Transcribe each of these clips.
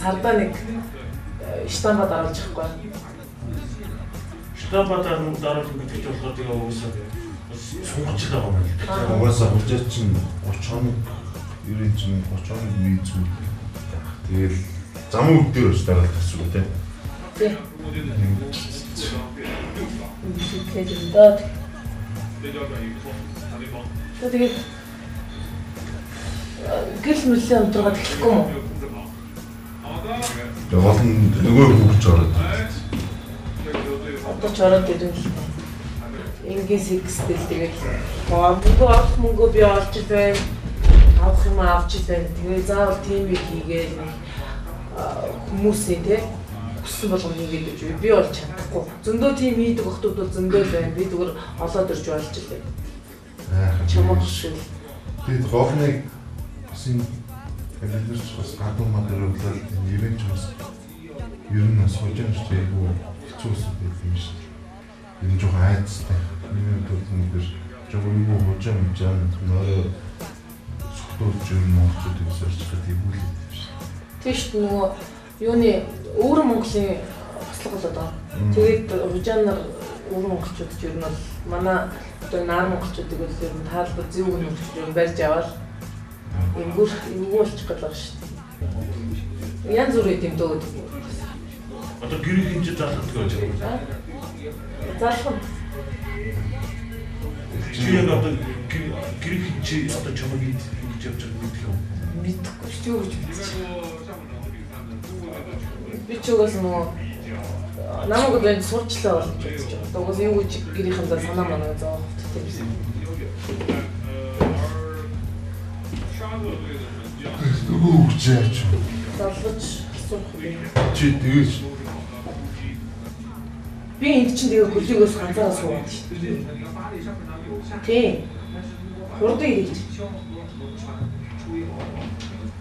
сардаа нэг штамбад оруулж ихгүй. Штамбад оруулах гэдэг чинь болохоор тэгээ уусаа сунгаж байгаа юм байна. Угаасаа хурцаа чинь 30 хоног 90 чинь 30 хоног виз үү. Тэгэл зам өвдөр өс дараад гэсэн үг тийм. Тэгээд гэл мөлийн өндрөгөд эхлэхгүй юм уу? Тэгвэл нөгөө хөвч ороод. Одоо ч ороод идэв л. Ингийн сэгстэл тэгээд мөнгө би олж байна. Авах юм авч байна. Тэгээд заавал тийм их хийгээд хүмүүсээ те хүссэн болгоно хийгээд гэж би бол чадахгүй. Зөндөө тийм хийдэг охтууд бол зөндөө байна. Би зүгээр олоод ирж болж илээ. Чамаг шиг. Тэгээд говныг син элдэрч бас гадуу материалаар нэрэж бас ер нь бас хожим шүү дээ. Хэцүүс байх юм шүү. Энэ жоохон айцтай. Энэ төдөлмөр жоохон юу хожим жан нөрөө сүхтүүлж ер нь орчод өсөрч гэдэг юм уу. Тийш нөгөө юуны өөр Монголын бослого болоод байгаа. Тэгээд хужаанаар өөр монголчууд ч ер нь бол манай одоо наар монголчуудыг бол ер нь таалбар зөв өгнөж барьж аваад энгүүр болчих гээд байгаа шүү дээ. Янз бүр юм дөө. Одоо гэрээ хинж залхах гэж байна. Залхах. Чи яг одоо гэрээ хинж одоо чамаг хийж явж байгаа мэдэх юм. Мэдхгүй ч юу гэж мэдчих. Би ч угаас нөгөө намайг одоо сурчлаа болж байна. Одоо угаас юу гэж гэрийнхээ санаа манаа заа хөвттэй. Нөгөө үчээч. Залгаж асуух юм. Чи тэгэж. Би энд чинь тэгээ хөлийгөөс ганцаараа суугаад шүү дээ. Тийм. Хурдан ирээд.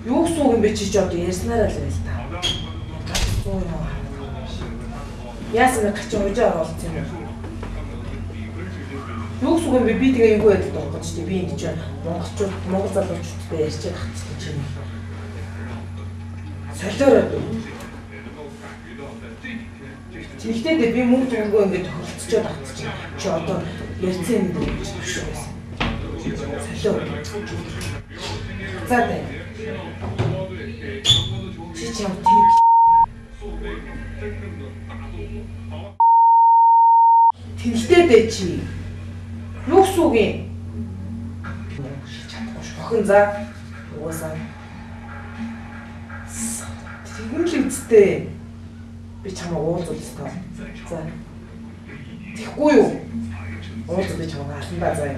Юу сууг юм бэ чи ч одоо ярьснараа л байл та. Суу юм. Яасан гэж хожоо оролцсон юм. Юу сууг юм бэ би тэгээ эйгүү байдалд орох гэж би энд чинь Монгол залуучуудтай ярьж байгаа хэвчээ чинь. Солиороо. Тэгтээ би мөнгө төгөнгөө ингэж хөлцөж авчихсан. Чи одоо ярьсан юм даа гэж биш байсан. Солиороо. За тэ. Чи ч юм тийм. Тэгтээ дэ чи. Юу суугийн? Охин за. Уусаа. Тэгвэл үсттэй. Би чамаа уулзуулсан. За. Тэхгүй юу? Уулзах би чамаа аландаа заа.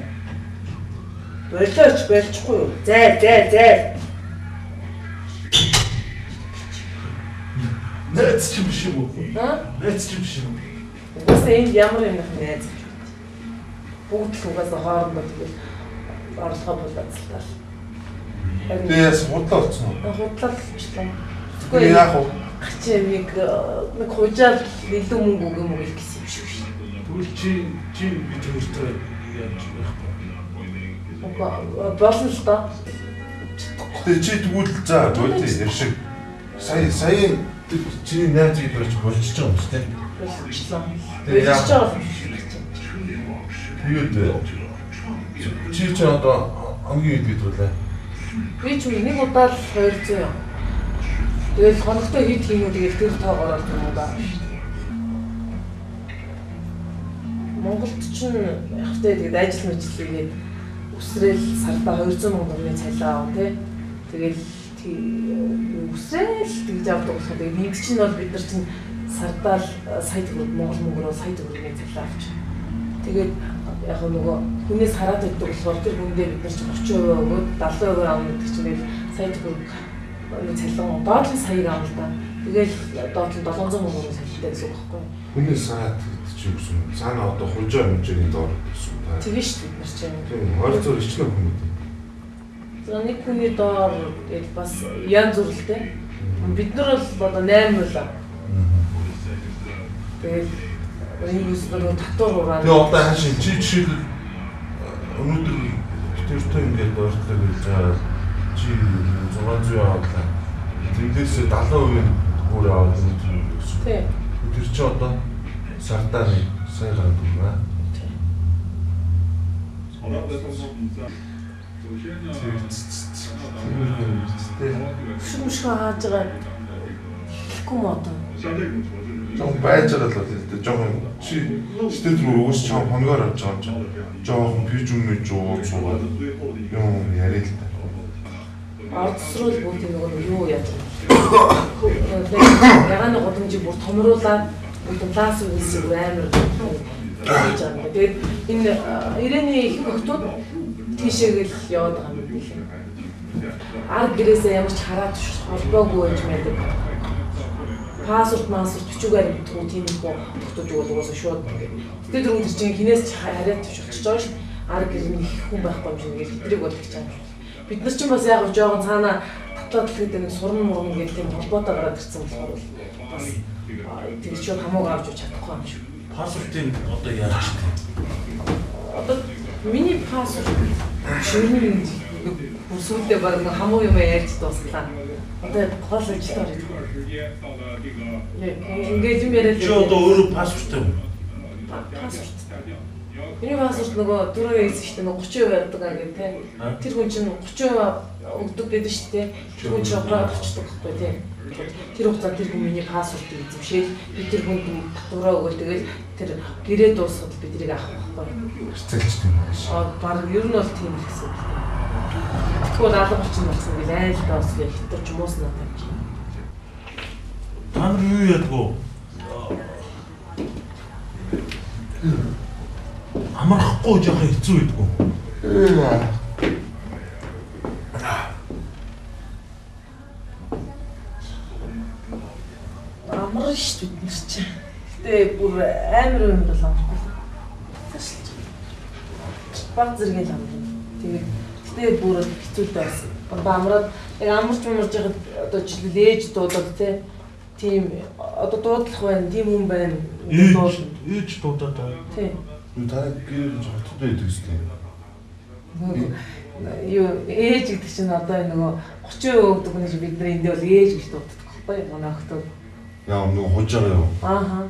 Болооч болчихгүй юу? Зай. Найз ч юм биш юм уу? Найз ч юм биш юм. Уусаа энд ямар юм найз? Бүгд л угаасаа хоорондоо тэгэл орлогоо болоцолтол. Тэгээс худлаа болсон уу? Худлаа болчихлоо. Тэгвэл яах вэ? Чи нэг хужаал илүү мөнгө өгөх юм уу гэсэн юм шиг шүү. Тэгвэл чи бид өөртөө яаж байх вэ? Болно л доо. Тэгээ чи тэгвэл за дүүтэй яршиг. Сая чиний найзыг дөрч болчихж байгаа юм шүү дээ. Болчихлоо. Болчихж байгаа. Тэгээд чи ч одоо хамгийн үед бидрүүлээ. Би ч нэг удаа л 200 юм. Тэгэл хоногтой хэд хиймүү тэгэл тэр тоогоор орох юм да. Монголд ч явахтай тэгээд ажил мэжлээгээд үсрээл сардаа 200 сая төгрөгийн цалин аав тий. Тэгэл үсрээл тэгж авдаг болохоор тэгээд энд чинь бол бид нар чинь сардаа сая төгрөг Монгол мөнгөөр сая төгрөгийн цалин авч. Тэгээд яг нөгөө хүнээс хараад байдаг болохоор тэр хүндээ бид нар чинь 30% өгөөд 70% авна гэдэг чинь тэгэл сая төгрөг цалин доотлын саяг авна л да. Тэгэл доотлон 700 мөнгөний цалинтай гэсэн үг байхгүй юу? Хүнээс хараад чи юусэн цаана одоо хунжаа хэмжээний доор гэсэн үг. Тэгэн шүү бид нар чинь. Тийм 20 ирчнээ хүмүүс. За нэг хүний доор тэгэл бас янз бүрэлтэй. Бид нар бол одоо 8 байлаа. Тэгэл энэ үсгээр татвар ураа. Тэгээ одоо хаашаа чи жишээл өнөөдөр тэртөө ингээд доорлоо гэж чи 600 авлаа. Тэндээс 70% бүр аваад өгсөн. Тийм. Тэр чи одоо сартаа сайн гараад байна. Шүмшгүй хааж байгаа гэхгүй мод. Жон байж байгаа л дээ. Жон чи стэд рүү уус чам хоногоор авч байгаа юм. Жон пижүмэй жоо цугаад юм яриа л да. Арцруу бүгд нөгөө юу яаж байгаа. Ягааны годомжийг бүр томруулаад бүгд пласт үйлсийг амар хийж байгаа. Тэгээд энэ ирээний их хөлтүүд тийшээгээл яваад байгаа юм билээ. Ард гэрээсээ ямар ч хараад холбоогүй байж мэдээ. Пассворд бичүүгээр туу тийм их тогтож өгөөд угаасаа шууд. Тэгээд дөрөв тэр чинь хинээс ч хараад төвшөж байгаа шүү. Ард гэрээ их хүн байхгүй юм шиг нэг хэтрийг бол гэж байгаа. Бид нар ч бас яг жоохон цаана татлаад тэгээд нэг сурн мурн гэдэг тийм холбоотой гараад ирсэн болохоор бас тэр чинь хамаагүй авч чадахгүй юм шиг. Пассвортын одоо яаж ч одоо миний пассворд ширмэн бүсгүүдээ баг хамуу юм ярьж дуслаа. Одоо гол ажилтгаар ингээд юм яриад чи одоо өөрөө пассворттай юм. Пассворд. Миний пассворд нөгөө дөрөв эс шүү дээ 30% байдаг гэх тийм. Тэр хүн чинь 30% өгдөг гэдэг шүү дээ. Тэр хүн чинь оператор болчихдог байхгүй тийм. Тэр хугацаанд тэр хүн миний пассвордыг эзэмшээл би тэр хүнд татвараа өгөөл тэгэл тэр гэрээ дуусгаад би тэрийг авах байхгүй. Хэцэлчтэй юм байна. Баг ер нь бол тийм л гэсэн. Тэгвэл алга болчихсон болсон гэж айл даас хитэрч мууснаа тавьж. Та нар юу ядгүй? Амархгүй жоохон хэцүү байдгүй. Амар шүү бид нар чи. Гэтэ бүр амар юм бол амархгүй. Баг зэрэг л амар. Тэгээд бүр хэцүүтэй байсан. Амраад яг амарч байгаа одоо жилээж дуудаад тийм одоо дуудлах байна, тийм хүн байна. Ээж дуудаад байна. Тийм. Та гэр хотод байдаг үстэй. Юу ээж гэдэг чинь одоо нөгөө 30% өгдөг хүн чинь бид нар энд бол ээж гэж дууддаг байхгүй юу нөхдөд. Яа нөгөө хужаа юу? Ааха.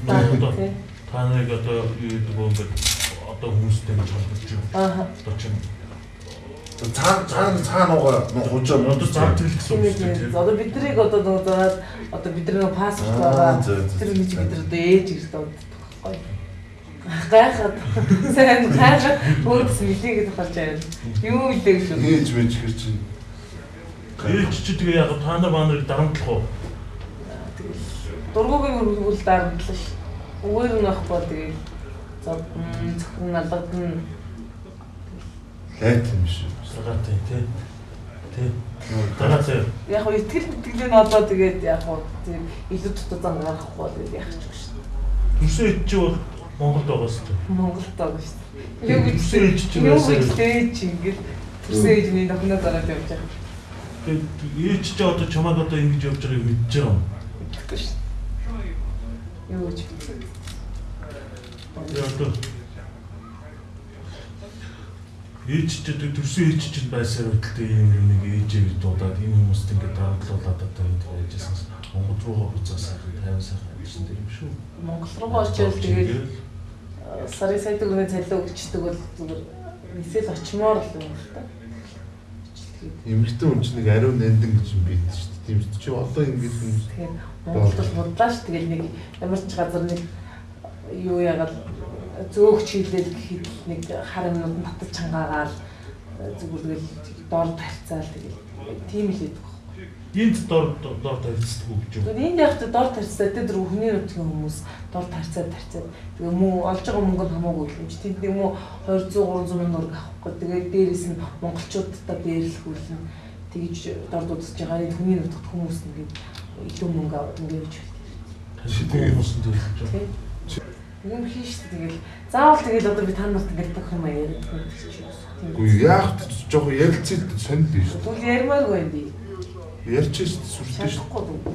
Та нарыг одоо юу гэдэг юм бэ? Одоо хүмүүстэй гэж бодож байна. Ааха. Одоо чинь цаануугаа хужаа одоо зам тэл гэсэн үг шүү дээ. Одоо биднийг одоо бидний пассворт байгаа. Тэр нэг бид нар одоо ээж гэж дууддаг байхгүй юу? Гайхаад сайн гайхаад өөрөөс мэдээгээд гарч ирсэн. Юу мэдээ гэж үү? ээж мэж гэр чинь. Ээж чи тэгээ яг та нар манайг дарамтлах уу? Дургуугийн хөрвөл дарамтлаа ш. Үгээр нь ахгүй тэгээ зөвхөн албадна. Лайт юм шиг. Сагатай тий. Дараатай. Яг нь итгэл мэтгэлэн одоо тэгээд яг нь илүү дотор зам гарахгүй тэгээд яах ч гэж. Төрсөн ээж чи бол Монголд байгаа шүү дээ. Монголд байгаа шүү дээ. Юу гэж ээж чи ингээд төрсөн ээж миний дохноо дараад явж байгаа. Тэгээд ээж чи одоо чамайг одоо ингэж явж байгааг мэдж байгаа юм. Мэдгүй шүү. Юу гэж. Одоо ээж чи төрсөн ээж чинь байсаар үүдэлтэй юм нэг ээжээ гэж дуудаад энэ хүмүүст ингээд дарамтлуулаад одоо энэ яажсэн Монгол руу буцаас 50 сар гэсэн юм шүү. Монгол руу очиж тэгээд сарын сайд өгнө цалин өгчдөг бол зүгээр нисэл очимоор л юм л та. Эмэгтэй хүн чинь нэг ариун нандин гэж юм бид шүү дээ. Тийм ч чи одоо ингэж хүмүүс тэгээд Монголд бол бодлааш тэгээд нэг ямар ч газар нэг юу яагаад зөөгч хийлээд гэхэд нэг хар юмнууд татаж чангаагаал зүгээр л дор тарьцаал тэгээд тийм л хийдэг. Энд дор тарьцдаг үг гэж. Тэгээд энд яг ч дор тарьцаа тэр хүний нутгийн хүмүүс дор тарьцаад тэгээ муу олж байгаа мөнгөнд хамаагүй юм чи тэнд нэг муу 200 300 мянган төгрөг авахгүй тэгээд дээрээс нь монголчуудтай дээрлэхүүлэн тэгж дор дуудаж байгаа энэ хүний нутгт хүмүүс ингээд илүү мөнгө аваад ингээд явж байдаг. Хүмүүс нь дээрлэж байгаа. Юм хийш тэгэл заавал тэгэл одоо би та нарт ингээд бүх юм яриад байна. Үгүй яах вэ? Жохоо ярилцээд сонирхол шүү. Тэгвэл ярмаагүй юм би. Ярьчих сүртэй шүү. Чадахгүй.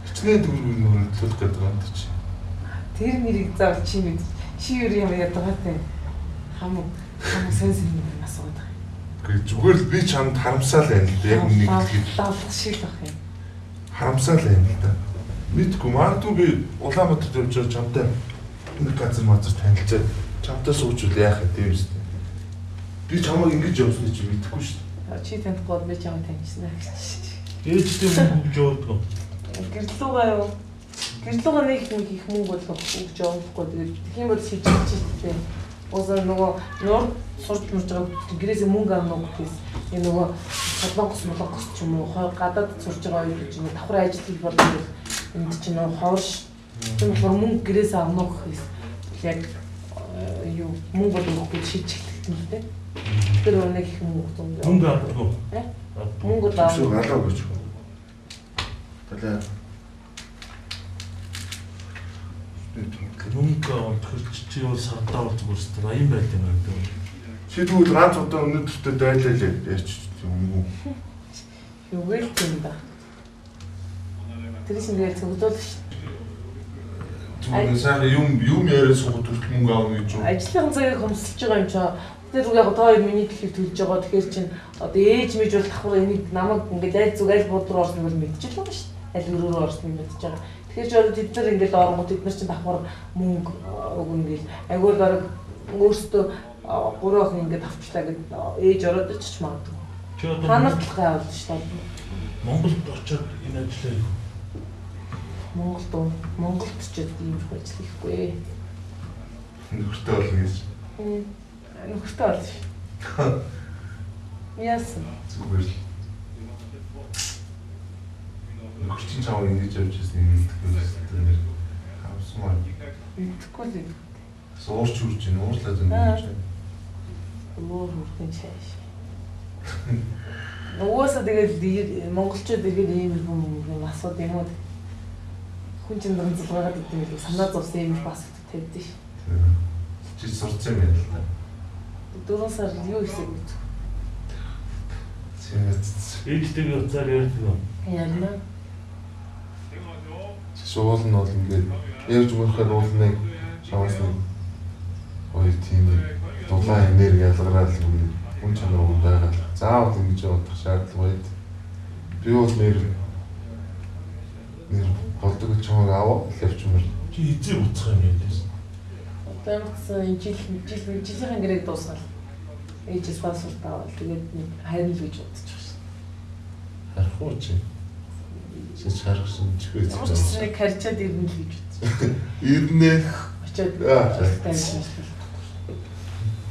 Хичнээн дүрмээр төлөх гэдэг юм чи. Тэр нэрийг заавал чи мэд. Чи юу юм яадаг хаатай. Хамаг сонсон юм асууад байгаа. Гэхдээ зүгээр л би чамд харамсаал байна л да. Яг нэг давлах шиг байх юм. харамсаал байна л да. Мэдгүй магадгүй би Улаанбаатарт явж байгаа чамтай нэг газар мазар танилцаад чамтай суучвал яах вэ тийм үстэй. Би чамайг ингэж явуулсныг чи мэдэхгүй шүү дээ. Чи таньхгүй би чамайг таньчихсан гэж. Ээжтэй мөнгө өгөөдгөө. Гэрлүүгээ юу? Гэрлүүгээ нэг их мөнгө бол өгч явахгүй. Тэгээд тийм бол шийдэж чийтэй. Озоо нөгөө нуур сурч мурж байгаа гэрээсээ мөнгө авах гэхээс энэ нөгөө Солонгос ч юм уу гадаад сурж байгаа үед чинь давхар ажил хийж болдог. Энд чинь нөгөө ховш тийм мөнгө гэрээсээ авах гэхээс яг юу мөнгө бол өгөхгүй шийдэж хэлсэн л дээ. Тэр нэг их мөнгө авахгүй. Мөнгө даа. Галаа гэж. Талаа. Мөнгө олохч чи бол сардаа бол зүгээр 80 байт юм байна. Чи тэгвэл ганц удаа өнөөдөртөө дайлаа ярьч юм уу? Юу вэ юм да. Тэр чинь яг зөвлөж шүү. Зүгээр сайн юм яриад суугаад хүртэл мөнгө аавна гэж юу? Ажлын цагийг хөмсөлж байгаа юм чаа. Тэр яг тоо миний төлөв төлж байгаа. Тэгэхээр чинь одоо ээж мэж бол давхар энийг намайг ингээд аль зүг аль бод руу орсныг бол мэдчихэж байгаа шүү. Аль өрөөр орсныг мэдчихэж байгаа. Тэгэхээр ч бид нар ингээд оронгууд бид нар чинь давхар мөнгө өгнө гэж. Айгүй дараг өөртөө 3 охин ингээд авчлаа гэд ээж ороод ичиж магадгүй. Чи одоо танардлага явуулж шүү дээ. Монголд очиод энэ ажлыг Монголд ч ийм их ажил хийхгүй. Нөхөртэй болно гэж. Нөхөртэй болно шүү. Яасан. Зүгээр л. Нөхөрчин чамаа ингэж явж ирсэн юм хэлдэг. Хавсмаа. Мэдхгүй л. Суурч үрж ийн уурлаад байна гэж. Өөр хүрхэн чааш. Угаасаа тэгээд монголчууд тэгээд ийм юм асууд юм уу? Хүн чинь дөрөнцөлгөөд гэдэг юм санаа зовсон юм бас тавьдээ ш. Чи сурцсан юм байна л да. 4 сар юу хийсэг үү? ээжтэйгээ уцаар ярьдаг юм. Ярина. Шуул нь бол ингээд ярьж мөрөхөөр уулныг шаваас нэг ой тийм дулаан энерги ялгараад хүн чанар уу байгаа. Заавал ингэж явах шаардлага байд. Би бол нэр болдог ч юм аа явчмаар. Чи эзээ уцах юм яа. Одоо энэ жилийн гэрээ дуусгал. Ээжээс паспорт аваад тэгээд нэг харин л гэж бодчих шээ. Харах уу чи? Чи харахсан ч үгүй. Өөрчлөлт харьцаад ирнэ л гэж бодсон. Ирнэ. Очоод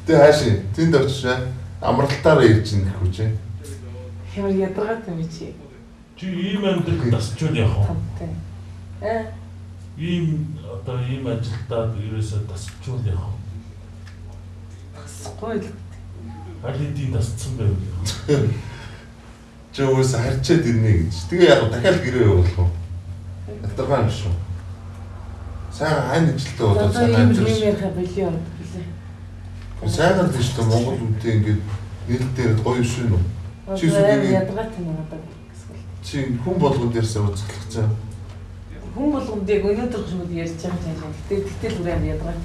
Тэ хаашаа тэнд очиж амралтаараа ирж ин гэхүү чи. Хэмэр ядаргаад юм чи. Чи ийм амьдрал тасчул яах вэ? Ийм одоо ийм ажилдаа ерөөсөө тасчул яах вэ? Тасахгүй л. Алидийн тасцсан байв. Чи өөс харьцаад ирнэ гэж. Тэгээ яг дахиад гэрээ явуулах уу? Ятаргаа юм шүү. Сайн хань ажилтаа удаа сайн амжилт. Ийм ярих билээ юм билээ. Сайн л гэж Монгол үнтэй ингээд нийт дээр гоё шүү нөө. Чи сүлээ ядаргаад юм надад. Чи хүн болгонд ярьсан үзэглэх цаа. Хүн болгонд яг өнөөдөр хүмүүс ярьж байгаа юм. Тэгтэл түрээ ядаргаад.